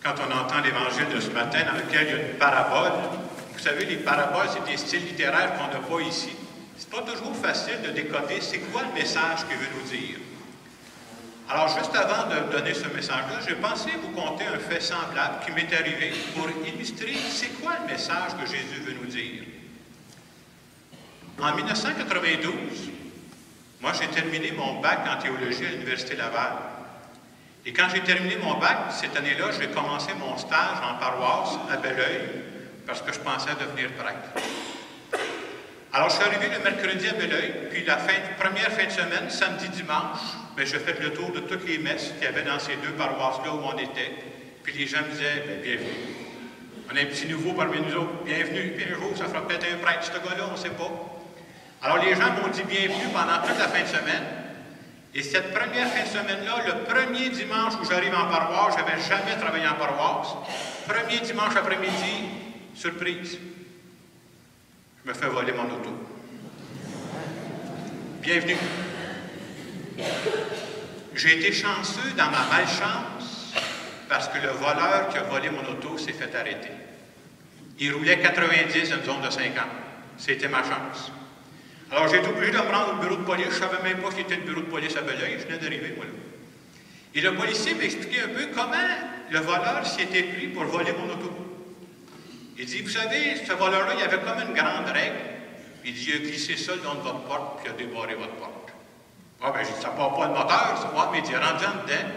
Quand on entend l'Évangile de ce matin dans lequel il y a une parabole, vous savez, les paraboles, c'est des styles littéraires qu'on n'a pas ici. C'est pas toujours facile de décoder c'est quoi le message qu'il veut nous dire. Alors, juste avant de donner ce message-là, j'ai pensé vous conter un fait semblable qui m'est arrivé pour illustrer c'est quoi le message que Jésus veut nous dire. En 1992, moi, j'ai terminé mon bac en théologie à l'Université Laval. Et quand j'ai terminé mon bac, cette année-là, j'ai commencé mon stage en paroisse à Belleuil, parce que je pensais devenir prêtre. Alors, je suis arrivé le mercredi à Belleuil, puis la première fin de semaine, samedi, dimanche, bien, j'ai fait le tour de toutes les messes qu'il y avait dans ces deux paroisses-là où on était. Puis les gens me disaient, bien, bienvenue. On a un petit nouveau parmi nous autres, bienvenue. Puis un jour, ça fera peut-être un prêtre, ce gars-là, on ne sait pas. Alors, les gens m'ont dit bienvenue pendant toute la fin de semaine. Et cette première fin de semaine-là, le premier dimanche où j'arrive en paroisse, je n'avais jamais travaillé en paroisse. Premier dimanche après-midi, surprise. Je me fais voler mon auto. Bienvenue. J'ai été chanceux dans ma malchance parce que le voleur qui a volé mon auto s'est fait arrêter. Il roulait 90 dans une zone de 50. C'était ma chance. Alors, j'ai été obligé de me rendre au bureau de police. Je ne savais même pas que c'était le bureau de police à Belleuil. Je venais d'arriver, moi, là. Et le policier m'a expliqué un peu comment le voleur s'y était pris pour voler mon auto. Il dit, vous savez, ce voleur-là, il avait comme une grande règle. Il dit, il a glissé ça le long de votre porte, puis il a débarré votre porte. Ah, bien, j'ai dit, ça ne part pas le moteur, ça. Ouais, mais il dit, rendu en dedans.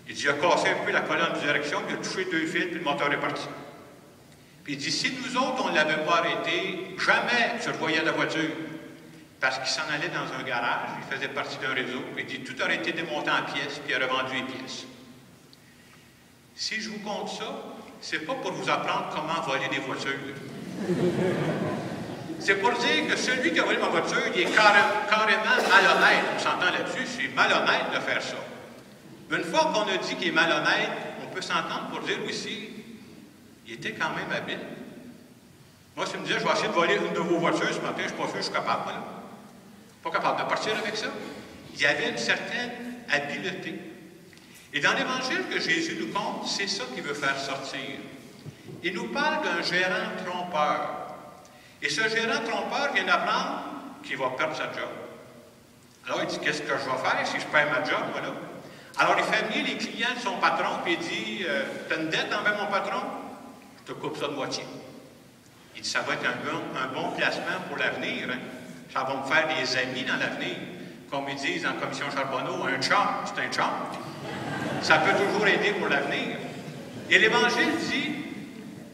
Il dit, il a cassé un peu la colonne de direction, puis il a touché 2 fils, puis le moteur est parti. Puis il dit, si nous autres, on ne l'avait pas arrêté, jamais je revoyais la voiture. Parce qu'il s'en allait dans un garage, il faisait partie d'un réseau, puis il dit, tout aurait été démonté en pièces, puis il a revendu les pièces. Si je vous compte ça, c'est pas pour vous apprendre comment voler des voitures. C'est pour dire que celui qui a volé ma voiture, il est carrément malhonnête. On s'entend là-dessus, c'est malhonnête de faire ça. Mais une fois qu'on a dit qu'il est malhonnête, on peut s'entendre pour dire aussi, il était quand même habile. Moi, si je me disais, je vais essayer de voler une de vos voitures ce matin, je ne suis pas sûr que je suis capable, moi, là. Pas capable de partir avec ça. Il y avait une certaine habileté. Et dans l'Évangile que Jésus nous conte, c'est ça qu'il veut faire sortir. Il nous parle d'un gérant trompeur. Et ce gérant trompeur vient d'apprendre qu'il va perdre sa job. Alors, il dit, qu'est-ce que je vais faire si je perds ma job, moi, là? Alors, il fait venir les clients de son patron, puis il dit, t'as une dette envers mon patron? Je te coupe ça de moitié. Il dit, ça va être un bon placement pour l'avenir, hein? Ça va me faire des amis dans l'avenir. Comme ils disent en commission Charbonneau, un chum, c'est un chum. Ça peut toujours aider pour l'avenir. Et l'Évangile dit,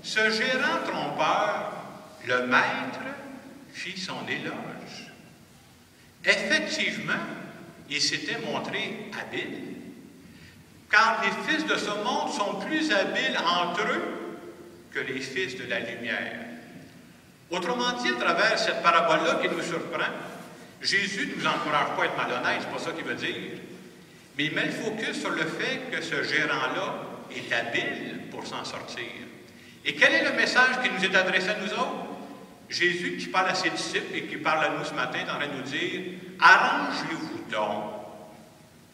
ce gérant trompeur, le maître, fit son éloge. Effectivement, il s'était montré habile, car les fils de ce monde sont plus habiles entre eux que les fils de la lumière. Autrement dit, à travers cette parabole-là qui nous surprend, Jésus ne nous encourage pas à être malhonnête, c'est pas ça qu'il veut dire. Mais il met le focus sur le fait que ce gérant-là est habile pour s'en sortir. Et quel est le message qui nous est adressé à nous autres? Jésus qui parle à ses disciples et qui parle à nous ce matin est en train de nous dire « Arrangez-vous donc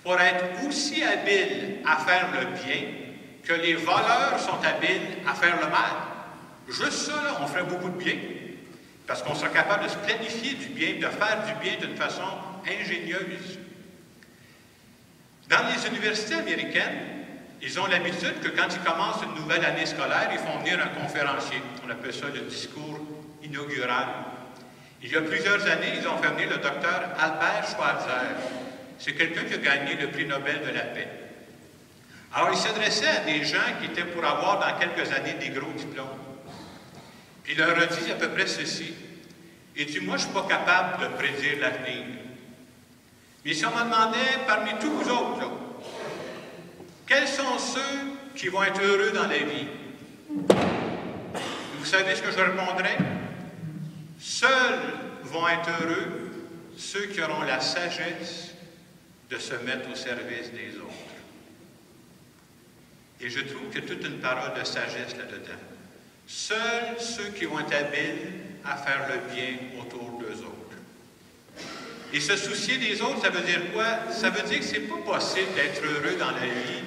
pour être aussi habile à faire le bien que les voleurs sont habiles à faire le mal. » Juste ça, là, on ferait beaucoup de bien. Parce qu'on sera capable de se planifier du bien, de faire du bien d'une façon ingénieuse. Dans les universités américaines, ils ont l'habitude que quand ils commencent une nouvelle année scolaire, ils font venir un conférencier. On appelle ça le discours inaugural. Il y a plusieurs années, ils ont fait venir le docteur Albert Schweitzer. C'est quelqu'un qui a gagné le prix Nobel de la paix. Alors, il s'adressait à des gens qui étaient pour avoir dans quelques années des gros diplômes. Puis il leur a dit à peu près ceci. Il dit, moi, je ne suis pas capable de prédire l'avenir. Mais si on me demandait, parmi tous vous autres, là, quels sont ceux qui vont être heureux dans la vie? Vous savez ce que je répondrais? Seuls vont être heureux ceux qui auront la sagesse de se mettre au service des autres. Et je trouve qu'il y a toute une parole de sagesse là-dedans. Seuls ceux qui vont être habiles à faire le bien autour d'eux autres. Et se soucier des autres, ça veut dire quoi? Ça veut dire que c'est pas possible d'être heureux dans la vie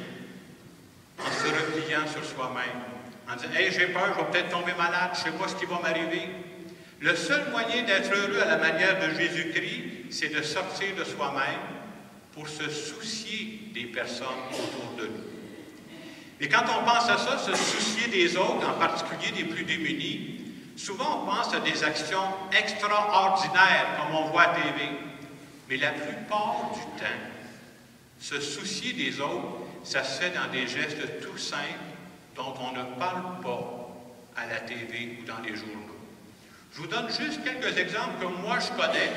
en se repliant sur soi-même, en disant « Hey, j'ai peur, je vais peut-être tomber malade, je ne sais pas ce qui va m'arriver. » Le seul moyen d'être heureux à la manière de Jésus-Christ, c'est de sortir de soi-même pour se soucier des personnes autour de nous. Et quand on pense à ça, se soucier des autres, en particulier des plus démunis, souvent on pense à des actions extraordinaires, comme on voit à TV. Mais la plupart du temps, se soucier des autres, ça se fait dans des gestes tout simples dont on ne parle pas à la TV ou dans les journaux. Je vous donne juste quelques exemples que moi je connais,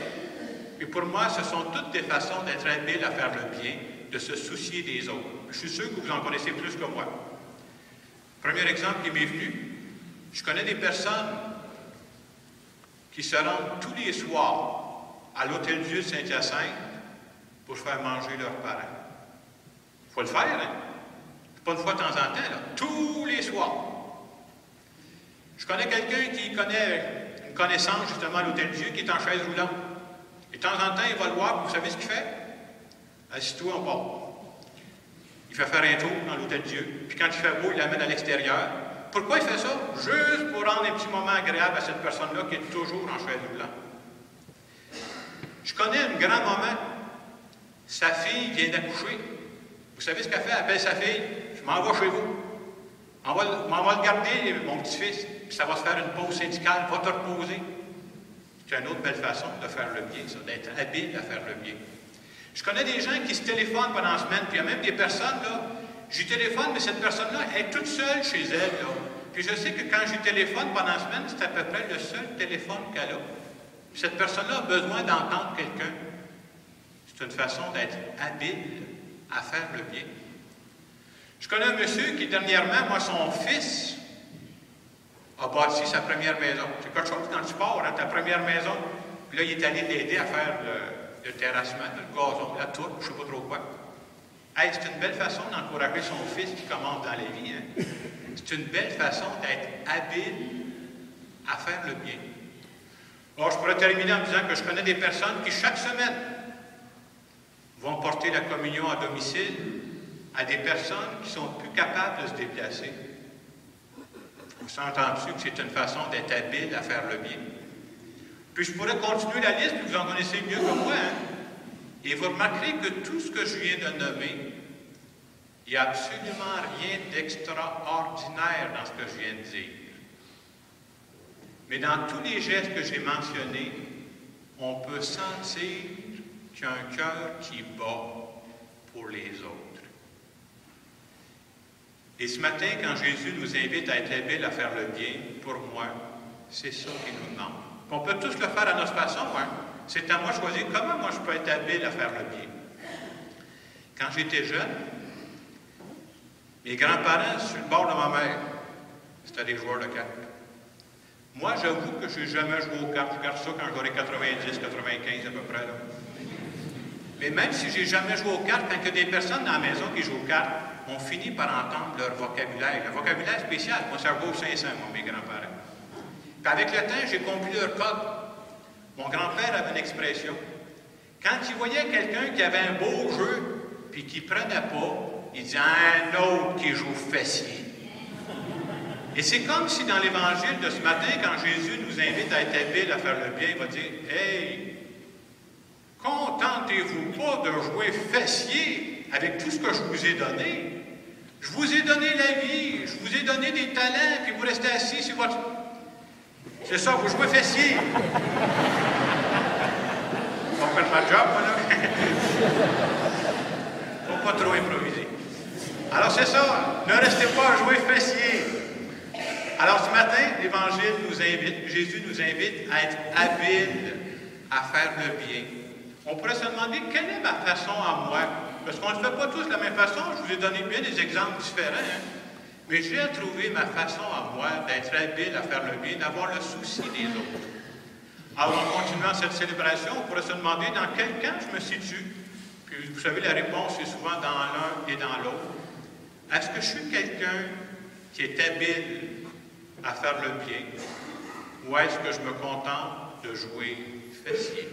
et pour moi, ce sont toutes des façons d'être habile à faire le bien, de se soucier des autres. Je suis sûr que vous en connaissez plus que moi. Premier exemple qui m'est venu, je connais des personnes qui se rendent tous les soirs à l'Hôtel-Dieu de Saint-Hyacinthe pour faire manger leurs parents. Il faut le faire, hein? Pas une fois de temps en temps, là. Tous les soirs. Je connais quelqu'un qui connaît une connaissance, justement, à l'Hôtel-Dieu, qui est en chaise roulante. Et de temps en temps, il va le voir, vous savez ce qu'il fait? Assis-toi, on part. Il fait faire un tour dans l'Hôtel-Dieu, puis quand il fait beau, il l'amène à l'extérieur. Pourquoi il fait ça? Juste pour rendre un petit moment agréable à cette personne-là qui est toujours en chaise roulante. Je connais une grand-maman, sa fille vient d'accoucher. Vous savez ce qu'elle fait? Elle appelle sa fille, je m'en vais chez vous. On va le garder, mon petit-fils, puis ça va se faire une pause syndicale, va te reposer. C'est une autre belle façon de faire le bien, ça, d'être habile à faire le bien. Je connais des gens qui se téléphonent pendant la semaine, puis il y a même des personnes, là, j'y téléphone, mais cette personne-là est toute seule chez elle, là. Puis je sais que quand j'y téléphone pendant la semaine, c'est à peu près le seul téléphone qu'elle a. Puis cette personne-là a besoin d'entendre quelqu'un. C'est une façon d'être habile à faire le bien. Je connais un monsieur qui, dernièrement, moi, son fils a bâti sa première maison. C'est quelque chose dans le sport, hein, ta première maison. Puis là, il est allé l'aider à faire le terrassement, le gazon, la tour, je ne sais pas trop quoi. Hey, c'est une belle façon d'encourager son fils qui commence dans la vie. Hein. C'est une belle façon d'être habile à faire le bien. Bon, je pourrais terminer en disant que je connais des personnes qui, chaque semaine, vont porter la communion à domicile à des personnes qui sont plus capables de se déplacer. On s'entend dessus que c'est une façon d'être habile à faire le bien. Puis je pourrais continuer la liste, puis vous en connaissez mieux que moi. Hein? Et vous remarquerez que tout ce que je viens de nommer, il n'y a absolument rien d'extraordinaire dans ce que je viens de dire. Mais dans tous les gestes que j'ai mentionnés, on peut sentir qu'il y a un cœur qui bat pour les autres. Et ce matin, quand Jésus nous invite à être habiles à faire le bien, pour moi, c'est ça qui nous demande. On peut tous le faire à notre façon, hein? C'est à moi de choisir comment moi je peux être habile à faire le bien. Quand j'étais jeune, mes grands-parents, sur le bord de ma mère, c'était des joueurs de cartes. Moi, j'avoue que je n'ai jamais joué aux cartes. Je regarde ça quand j'aurai 90, 95 à peu près. Là. Mais même si je n'ai jamais joué aux cartes, quand il y a des personnes dans la maison qui jouent aux cartes, on finit par entendre leur vocabulaire. Le vocabulaire spécial, moi, ça vaut 500, moi, mes grands-parents. Puis avec le temps, j'ai compris leur code. Mon grand-père avait une expression. Quand il voyait quelqu'un qui avait un beau jeu, puis qui ne prenait pas, il disait « un autre qui joue fessier ». Et c'est comme si dans l'Évangile de ce matin, quand Jésus nous invite à être habiles à faire le bien, il va dire « Hey, contentez-vous pas de jouer fessier avec tout ce que je vous ai donné. Je vous ai donné la vie, je vous ai donné des talents, puis vous restez assis sur votre... C'est ça, vous jouez fessier. On va faire ma job, moi, là. Faut pas trop improviser. Alors c'est ça, ne restez pas à jouer fessier. Alors ce matin, l'Évangile nous invite, Jésus nous invite à être habiles à faire le bien. On pourrait se demander, quelle est ma façon à moi? Parce qu'on ne le fait pas tous de la même façon, je vous ai donné bien des exemples différents, hein? Mais j'ai trouvé ma façon à moi d'être habile à faire le bien, d'avoir le souci des autres. Alors en continuant cette célébration, on pourrait se demander dans quel camp je me situe. Puis vous savez, la réponse est souvent dans l'un et dans l'autre. Est-ce que je suis quelqu'un qui est habile à faire le bien, ou est-ce que je me contente de jouer fessier?